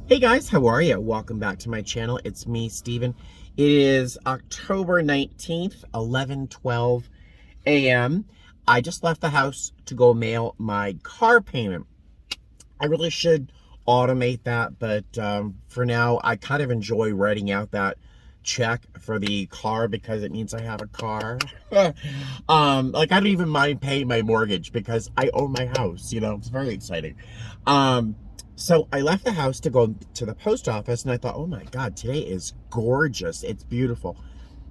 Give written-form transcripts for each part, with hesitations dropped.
Hey guys, how are you? Welcome back to my channel. It's me, Steven. It is October 19th, 11:12 a.m. I just left the house to go mail my car payment. I really should automate that, but for now, I kind of enjoy writing out that check for the car because it means I have a car. Like I don't even mind paying my mortgage because I own my house, it's very exciting. So I left the house to go to the post office and I thought, oh my God, today is gorgeous. It's beautiful.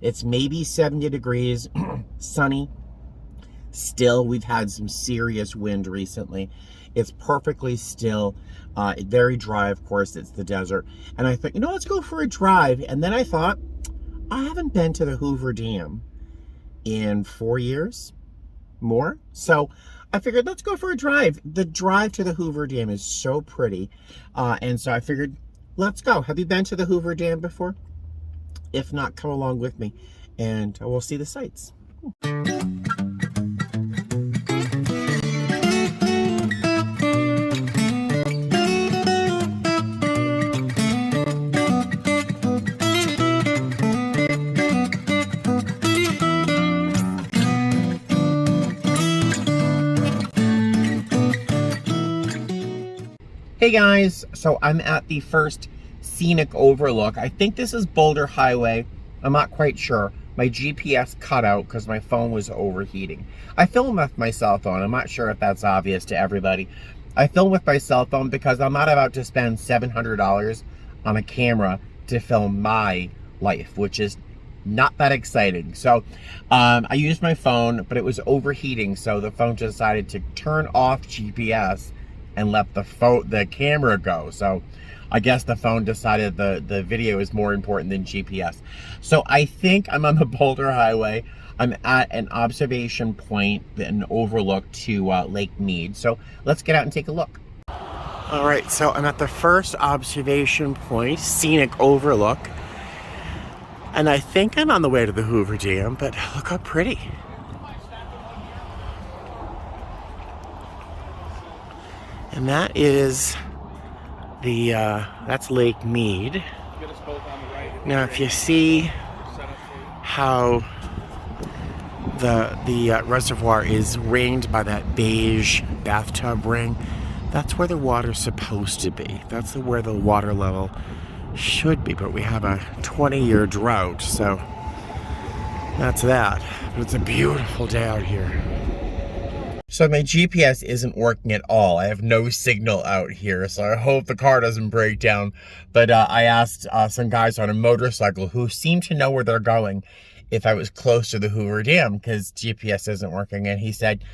It's maybe 70 degrees, sunny. Still, we've had some serious wind recently. It's perfectly still, very dry, of course, it's the desert. And I thought, let's go for a drive. And then I thought, I haven't been to the Hoover Dam in 4 years, more. So I figured, let's go for a drive. The drive to the Hoover Dam is so pretty. And so I figured, let's go. Have you been to the Hoover Dam before? If not, come along with me and we'll see the sights. Hey guys, so I'm at the first scenic overlook. I think this is Boulder Highway. I'm not quite sure. My GPS cut out because my phone was overheating. I film with my cell phone. I'm not sure if that's obvious to everybody. I film with my cell phone because I'm not about to spend $700 on a camera to film my life, which is not that exciting. So I used my phone, but it was overheating, so the phone decided to turn off GPS and let the camera go. So I guess the phone decided the video is more important than GPS. So I think I'm on the Boulder Highway. I'm at an observation point, an overlook to Lake Mead. So let's get out and take a look. All right, so I'm at the first observation point, scenic overlook. And I think I'm on the way to the Hoover Dam, but look how pretty. And that is that's Lake Mead. Now, if you see how the reservoir is ringed by that beige bathtub ring, that's where the water's supposed to be. That's where the water level should be, but we have a 20-year drought, so that's that. But it's a beautiful day out here. So my GPS isn't working at all. I have no signal out here, so I hope the car doesn't break down. But I asked some guys on a motorcycle who seem to know where they're going if I was close to the Hoover Dam because GPS isn't working. And he said,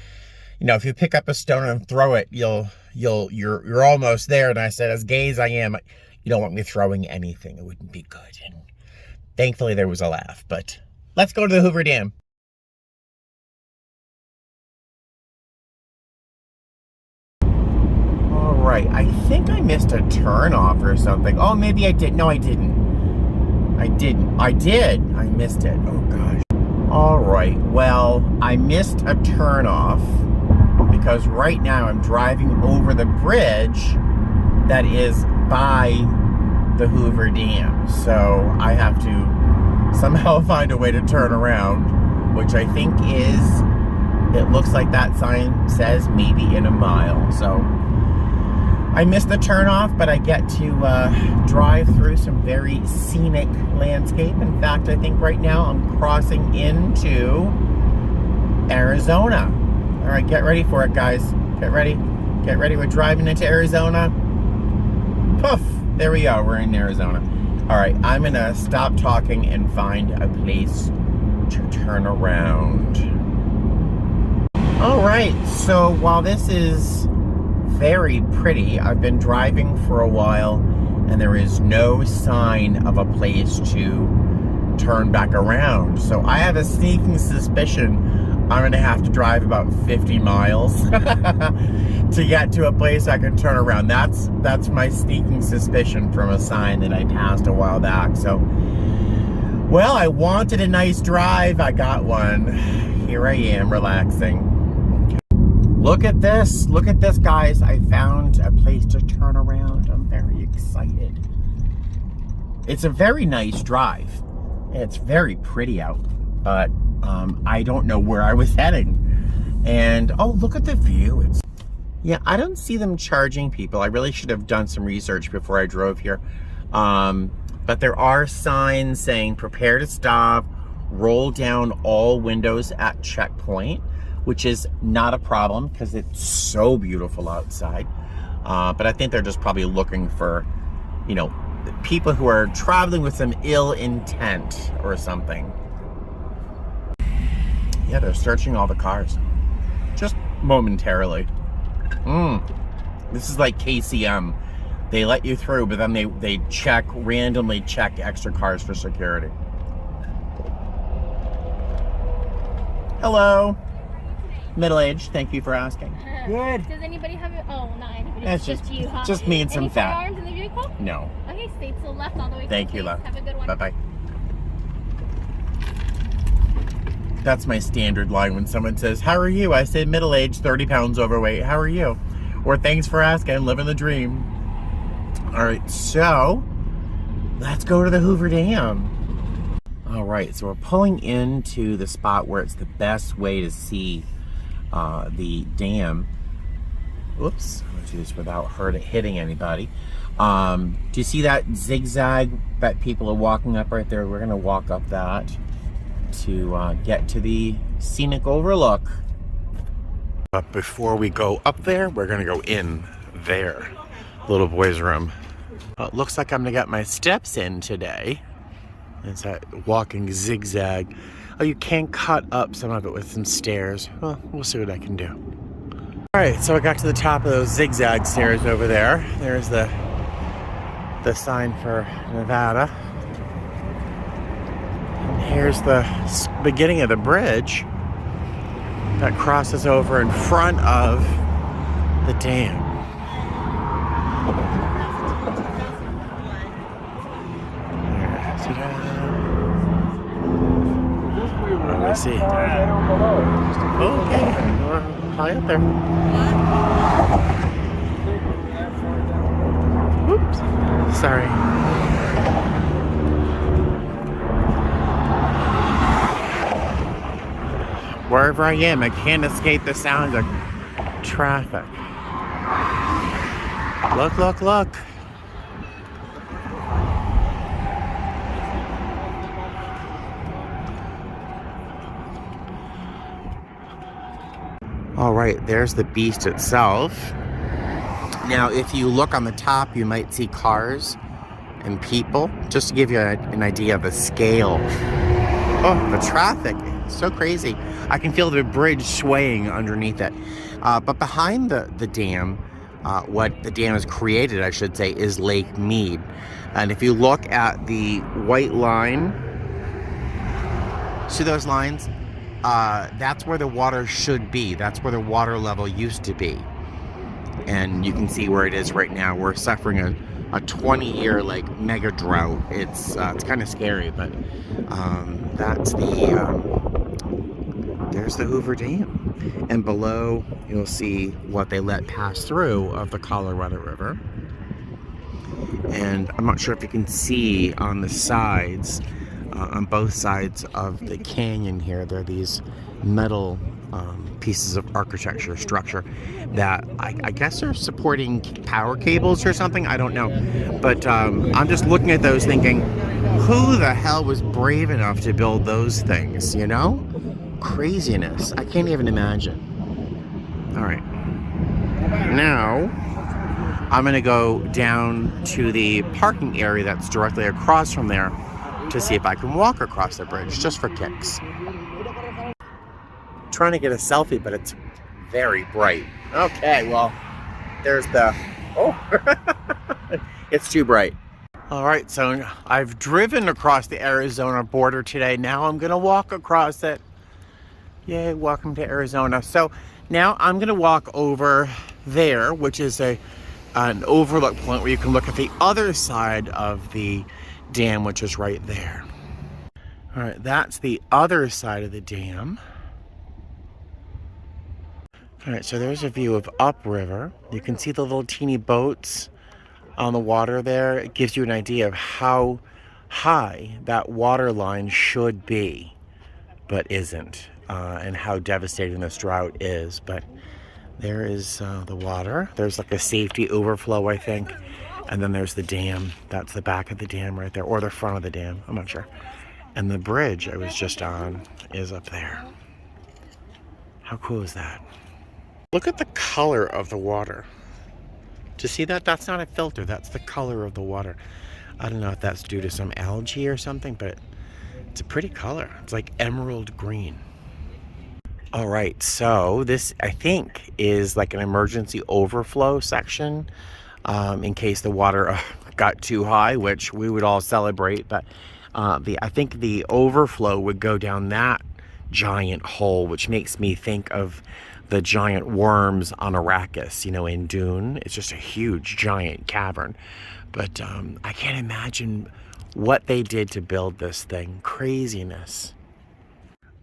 if you pick up a stone and throw it, you're almost there. And I said, as gay as I am, you don't want me throwing anything. It wouldn't be good. And thankfully there was a laugh. But let's go to the Hoover Dam. Right, I think I missed a turn off or something. Oh, maybe I did. No, I didn't. I did. I missed it. Oh, gosh. All right, well, I missed a turn off because right now I'm driving over the bridge that is by the Hoover Dam. So I have to somehow find a way to turn around, which I think it looks like that sign says maybe in a mile. So I missed the turnoff, but I get to drive through some very scenic landscape. In fact, I think right now I'm crossing into Arizona. All right, get ready for it, guys. Get ready. Get ready. We're driving into Arizona. Poof! There we go. We're in Arizona. All right, I'm going to stop talking and find a place to turn around. All right, so while this is very pretty, I've been driving for a while and there is no sign of a place to turn back around. So I have a sneaking suspicion I'm gonna have to drive about 50 miles to get to a place I can turn around. That's my sneaking suspicion from a sign that I passed a while back. So, well, I wanted a nice drive. I got one. Here I am relaxing. Look at this, guys. I found a place to turn around. I'm very excited. It's a very nice drive. It's very pretty out, but I don't know where I was heading. And oh, look at the view. Yeah, I don't see them charging people. I really should have done some research before I drove here. But there are signs saying prepare to stop, roll down all windows at checkpoint, which is not a problem because it's so beautiful outside. But I think they're just probably looking for, you know, people who are traveling with some ill intent or something. Yeah, they're searching all the cars. Just momentarily. This is like KCM. They let you through, but then they randomly check extra cars for security. Hello. Middle-aged, thank you for asking. Good. Does anybody have it? Oh, not anybody. It's just you, huh? Just me and some fat. Any firearms in the vehicle? No. Okay, stay to the left all the way. Thank you, love. Have a good one. Bye-bye. That's my standard line when someone says, how are you? I say middle-aged, 30 pounds overweight. How are you? Or thanks for asking, living the dream. All right, so let's go to the Hoover Dam. All right, so we're pulling into the spot where it's the best way to see the dam. Oops, I'm gonna do this without hitting anybody. Do you see that zigzag that people are walking up right there? We're gonna walk up that to get to the scenic overlook. But before we go up there, we're gonna go in there, little boy's room. Well, it looks like I'm gonna get my steps in today. It's that walking zigzag. Oh, you can cut up some of it with some stairs. Well, we'll see what I can do. All right, so I got to the top of those zigzag stairs over there. There's the sign for Nevada. And here's the beginning of the bridge that crosses over in front of the dam. I see. Okay, we're high up there. Whoops. Sorry. Wherever I am, I can't escape the sound of traffic. Look, look, look. All right, there's the beast itself. Now, if you look on the top, you might see cars and people, just to give you an idea of the scale. Oh, the traffic, so crazy. I can feel the bridge swaying underneath it. But behind the dam, what the dam has created, I should say, is Lake Mead. And if you look at the white line, see those lines? That's where the water should be. That's where the water level used to be. And you can see where it is right now. We're suffering a 20-year like mega drought. It's kind of scary, but that's there's the Hoover Dam. And below you'll see what they let pass through of the Colorado River. And I'm not sure if you can see on the sides, on both sides of the canyon here, there are these metal pieces of architecture structure that I guess are supporting power cables or something. I don't know. But I'm just looking at those thinking, who the hell was brave enough to build those things, you know? Craziness. I can't even imagine. All right. Now, I'm going to go down to the parking area that's directly across from there to see if I can walk across the bridge, just for kicks. Trying to get a selfie, but it's very bright. Okay, well, there's the... Oh, it's too bright. All right, so I've driven across the Arizona border today. Now I'm going to walk across it. Yay, welcome to Arizona. So now I'm going to walk over there, which is an overlook point where you can look at the other side of the dam, which is right there. All right, that's the other side of the dam. All right, so there's a view of upriver. You can see the little teeny boats on the water there. It gives you an idea of how high that water line should be, but isn't, and how devastating this drought is. But there is the water. There's like a safety overflow, I think. And then there's the dam. That's the back of the dam right there, or the front of the dam. I'm not sure. And the bridge I was just on is up there. How cool is that? Look at the color of the water. To see that? That's not a filter. That's the color of the water. I don't know if that's due to some algae or something, but it's a pretty color. It's like emerald green. All right, so this, I think, is like an emergency overflow section in case the water got too high, which we would all celebrate. But I think the overflow would go down that giant hole, which makes me think of the giant worms on Arrakis, you know, in Dune. It's just a huge, giant cavern. But I can't imagine what they did to build this thing. Craziness.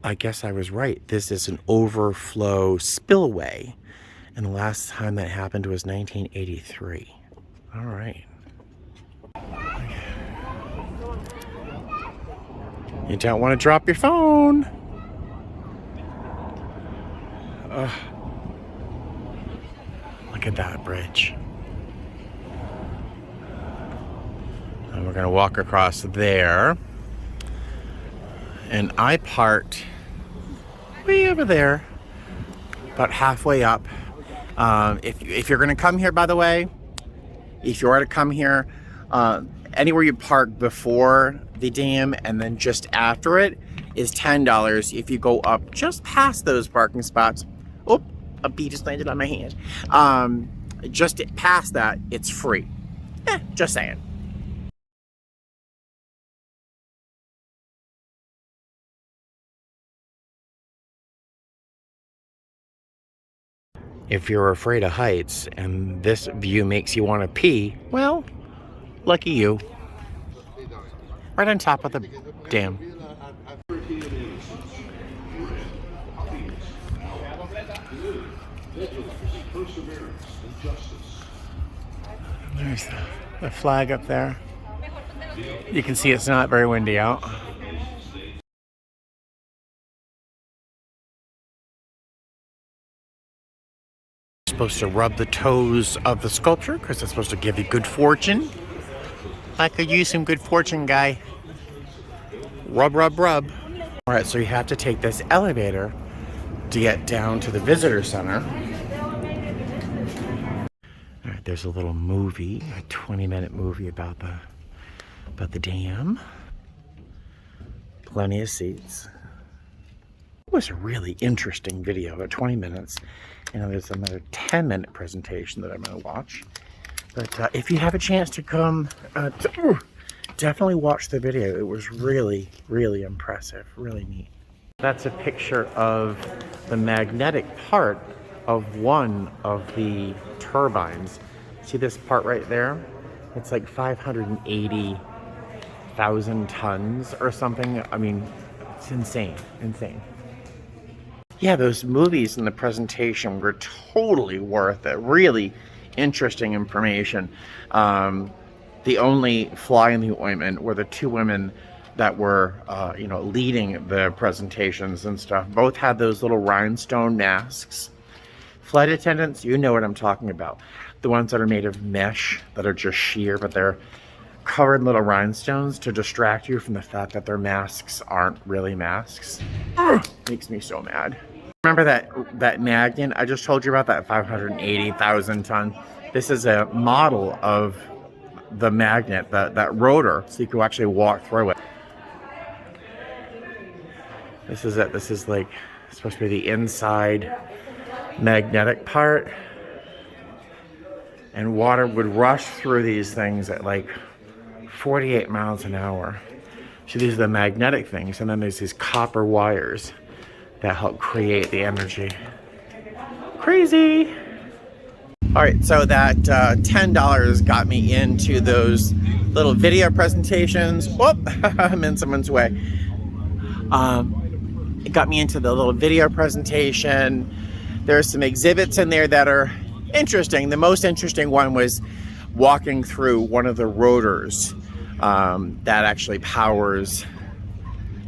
I guess I was right. This is an overflow spillway. And the last time that happened was 1983. All right. You don't want to drop your phone. Look at that bridge. And we're gonna walk across there. And I parked way over there, about halfway up. If you're gonna come here, by the way, if you are to come here, anywhere you park before the dam and then just after it is $10. If you go up just past those parking spots, oh, a bee just landed on my hand. Just past that, it's free. Just saying. If you're afraid of heights and this view makes you want to pee, well, lucky you. Right on top of the dam. There's the flag up there. You can see it's not very windy out. Supposed to rub the toes of the sculpture because it's supposed to give you good fortune. I could use some good fortune, guy. Rub, rub, rub. All right, so you have to take this elevator to get down to the visitor center. All right, there's a little movie, a 20-minute movie about the dam. Plenty of seats. It was a really interesting video, about 20 minutes. You know, there's another 10-minute presentation that I'm going to watch. But if you have a chance to come, definitely watch the video. It was really, really impressive, really neat. That's a picture of the magnetic part of one of the turbines. See this part right there? It's like 580,000 tons or something. I mean, it's insane, insane. Yeah, those movies in the presentation were totally worth it. Really interesting information. The only fly in the ointment were the two women that were, leading the presentations and stuff. Both had those little rhinestone masks. Flight attendants, you know what I'm talking about. The ones that are made of mesh, that are just sheer, but they're covered in little rhinestones to distract you from the fact that their masks aren't really masks. Makes me so mad. Remember that magnet I just told you about, that 580,000 ton? This is a model of the magnet, that rotor, so you can actually walk through it. This is it. This is like supposed to be the inside magnetic part. And water would rush through these things at like 48 miles an hour. So these are the magnetic things, and then there's these copper wires that help create the energy. Crazy! All right, so that $10 got me into those little video presentations. Whoop, I'm in someone's way. It got me into the little video presentation. There's some exhibits in there that are interesting. The most interesting one was walking through one of the rotors that actually powers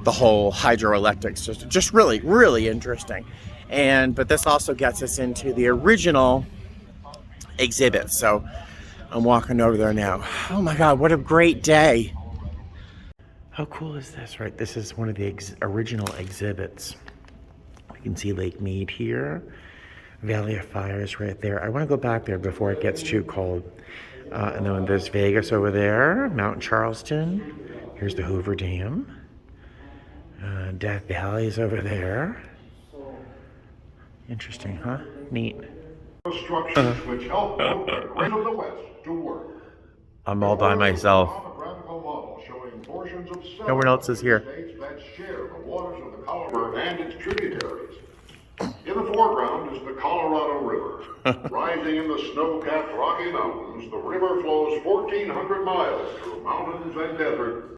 the whole hydroelectric system. Just really, really interesting. But this also gets us into the original exhibit. So I'm walking over there now. Oh my God, what a great day. How cool is this, right? This is one of the original exhibits. You can see Lake Mead here. Valley of Fires right there. I want to go back there before it gets too cold. And then there's Vegas over there, Mount Charleston. Here's the Hoover Dam. Death Valley is over there. Interesting, huh? Neat. Structures which help move the rest of the West to work. I'm all by myself. Topographical model showing portions of No one else is here. states that share the waters of the Colorado and its tributaries. In the foreground is the Colorado River. Rising in the snow-capped Rocky Mountains, the river flows 1,400 miles through mountains and desert.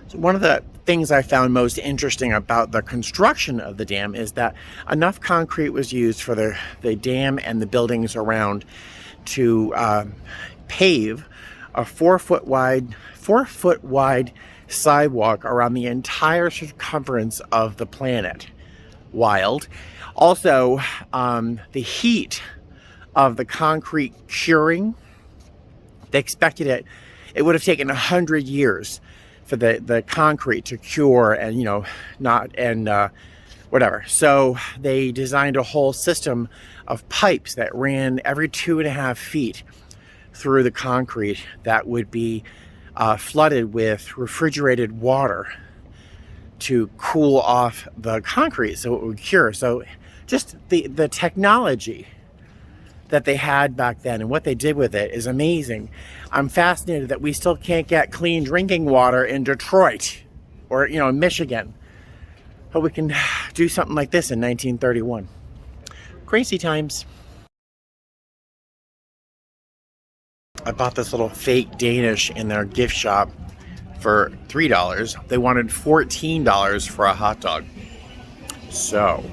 So one of the things I found most interesting about the construction of the dam is that enough concrete was used for the dam and the buildings around to pave a 4-foot wide sidewalk around the entire circumference of the planet. Wild. Also, the heat of the concrete curing, they expected it would have taken 100 years for the concrete to cure and, whatever. So they designed a whole system of pipes that ran every 2.5 feet through the concrete that would be flooded with refrigerated water to cool off the concrete so it would cure. So just the technology that they had back then and what they did with it is amazing. I'm fascinated that we still can't get clean drinking water in Detroit or, Michigan. But we can do something like this in 1931. Crazy times. I bought this little fake Danish in their gift shop for $3. They wanted $14 for a hot dog. So,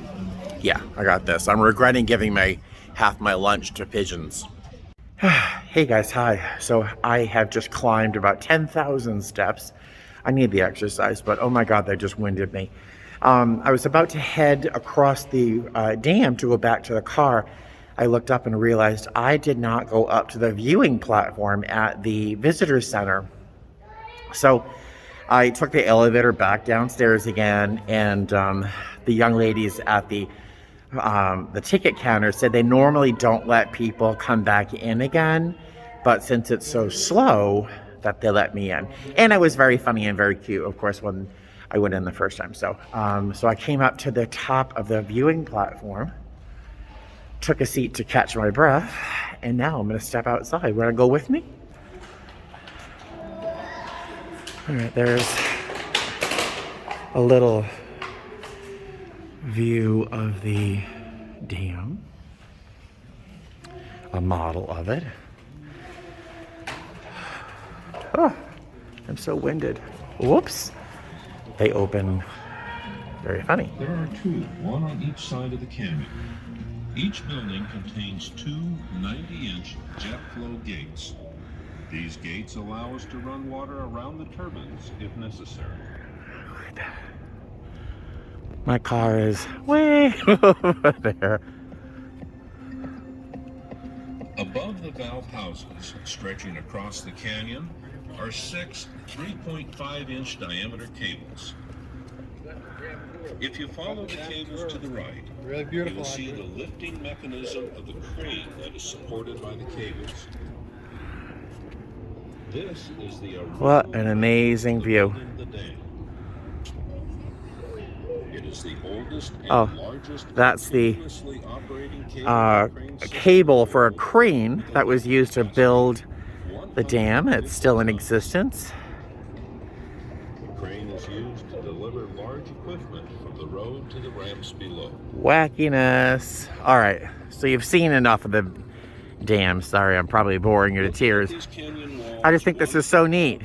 yeah, I got this. I'm regretting giving half my lunch to pigeons. Hey guys, hi. So I have just climbed about 10,000 steps. I need the exercise, but oh my God, they just winded me. I was about to head across the dam to go back to the car. I looked up and realized I did not go up to the viewing platform at the visitor center. So I took the elevator back downstairs again, and the young ladies at the ticket counter said they normally don't let people come back in again, but since it's so slow that they let me in. And it was very funny and very cute, of course, when I went in the first time. So I came up to the top of the viewing platform, took a seat to catch my breath, and now I'm going to step outside. Want to go with me? All right, there's a little view of the dam, a model of it. Oh, I'm so winded. Whoops. They open very funny. There are two, one on each side of the canyon. Each building contains two 90-inch jet flow gates. These gates allow us to run water around the turbines if necessary. My car is way over there. Above the valve houses, stretching across the canyon, are 6 3.5-inch diameter cables. If you follow the cables to the right, you will see the lifting mechanism of the crane that is supported by the cables. This is the What an amazing view. It is the oldest and largest that's the continuously operating cable cable for a crane that was used to build the dam. It's still in existence. The crane is used to deliver large equipment from the road to the ramps below. Wackiness. All right, so you've seen enough of the dam. Sorry, I'm probably boring you to tears. I just think this is so neat.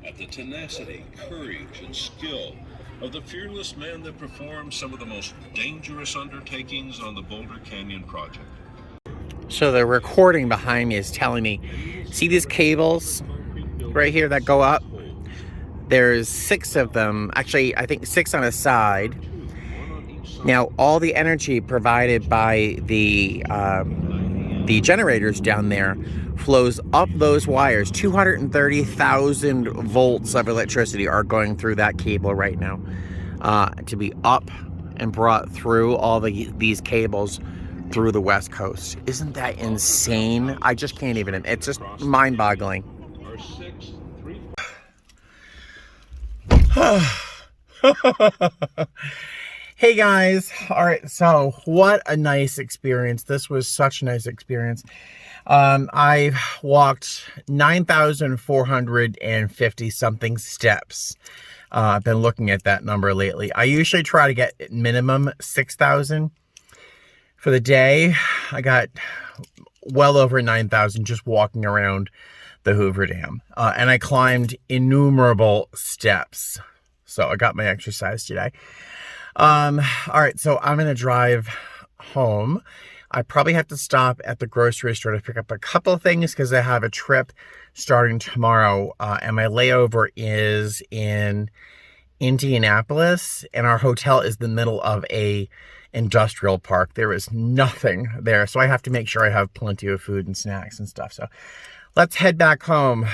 At the tenacity, courage, and skill of the fearless man that performed some of the most dangerous undertakings on the Boulder Canyon project. So the recording behind me is telling me See these cables right here that go up? There's 6 of them. Actually, I think 6 on a side. Now, all the energy provided by the generators down there flows up those wires. 230,000 volts of electricity are going through that cable right now to be up and brought through all these cables through the West Coast. Isn't that insane? I just can't even. It's just mind-boggling. Hey guys, all right, so what a nice experience. This was such a nice experience. I walked 9,450 something steps. I've been looking at that number lately. I usually try to get minimum 6,000 for the day. I got well over 9,000 just walking around the Hoover Dam. And I climbed innumerable steps. So I got my exercise today. All right, so I'm going to drive home. I probably have to stop at the grocery store to pick up a couple of things because I have a trip starting tomorrow. And my layover is in Indianapolis, and our hotel is in the middle of a industrial park. There is nothing there, so I have to make sure I have plenty of food and snacks and stuff. So let's head back home.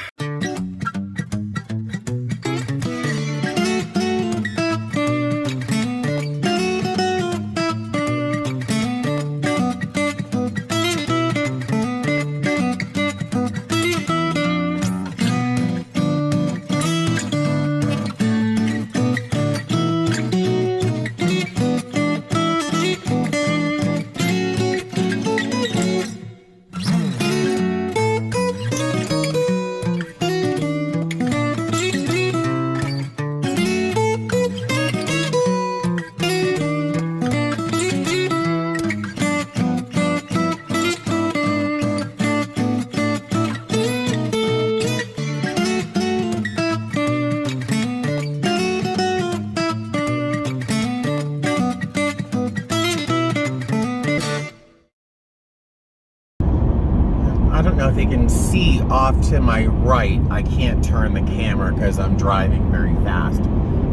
I don't know if you can see off to my right. I can't turn the camera because I'm driving very fast.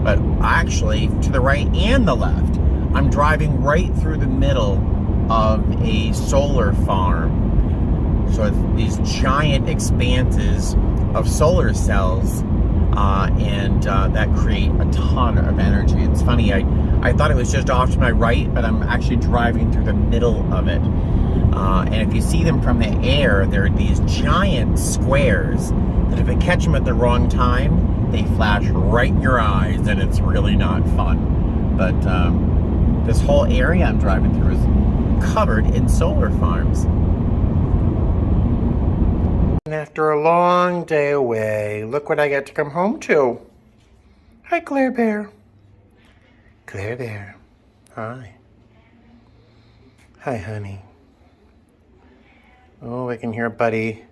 But actually, to the right and the left, I'm driving right through the middle of a solar farm. So it's these giant expanses of solar cells, and that create a ton of energy. It's funny, I thought it was just off to my right, but I'm actually driving through the middle of it. And if you see them from the air, they're these giant squares that if I catch them at the wrong time, they flash right in your eyes, and it's really not fun. But this whole area I'm driving through is covered in solar farms. And after a long day away, look what I get to come home to. Hi, Claire Bear. Claire Bear. Hi. Hi, honey. Oh, I can hear Buddy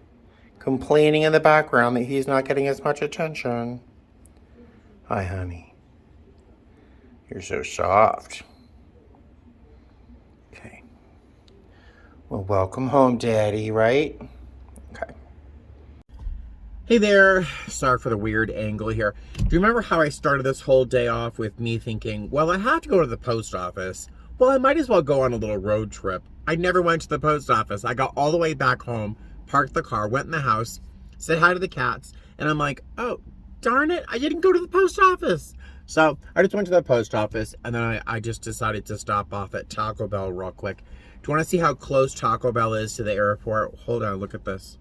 complaining in the background that he's not getting as much attention. Hi, honey. You're so soft. Okay. Well, welcome home, Daddy, right? Okay. Hey there. Sorry for the weird angle here. Do you remember how I started this whole day off with me thinking, well, I have to go to the post office. Well, I might as well go on a little road trip. I never went to the post office. I got all the way back home, parked the car, went in the house, said hi to the cats, and I'm like, oh, darn it, I didn't go to the post office. So I just went to the post office, and then I just decided to stop off at Taco Bell real quick. Do you want to see how close Taco Bell is to the airport? Hold on, look at this.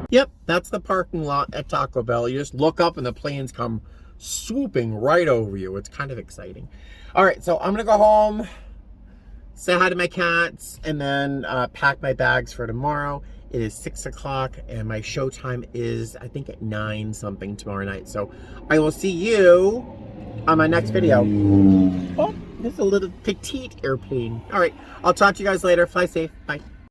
Yep, that's the parking lot at Taco Bell. You just look up and the planes come swooping right over you. It's kind of exciting. All right, so I'm going to go home, say hi to my cats, and then pack my bags for tomorrow. It is 6 o'clock, and my show time is, I think, at 9 something tomorrow night. So I will see you on my next video. Oh, there's a little petite airplane. All right, I'll talk to you guys later. Fly safe. Bye.